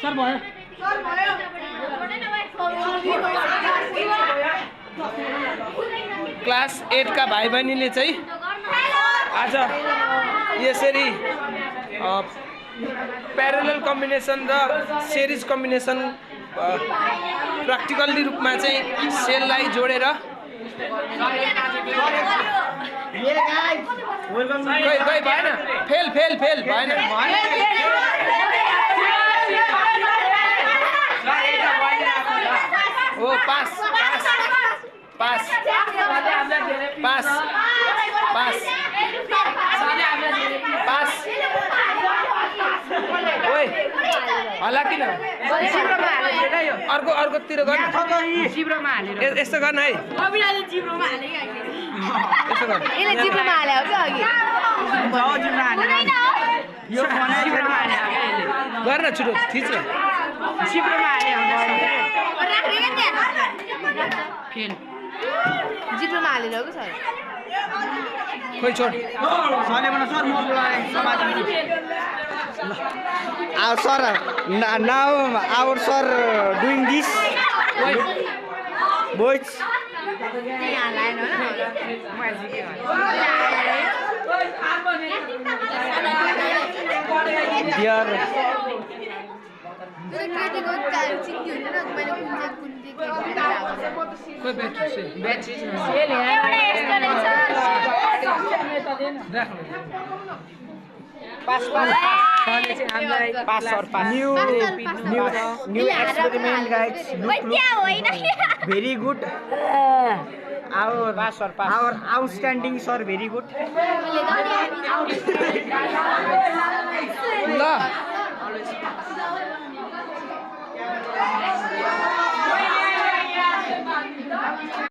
Sir भयो class 8 का भाइ बहिनीले चाहिँ आज यसरी प्यारलल कम्बिनेसन र सिरिज कम्बिनेसन प्र्याक्टिकली रूपमा चाहिँ सेललाई जोडेर खै भएन फेल भएन ओ पास ओइ हल्ला किन अर्कोतिर गर्नु यस्तो गर्न है यस्तो गर्न गर्न छिटो थिच जिब्रोमा हालेर हो कि सर खोइ छोड sir, now our sir doing this. Boys. Dear. Pass New experiment, guys. Very good. Our outstanding sir, very good.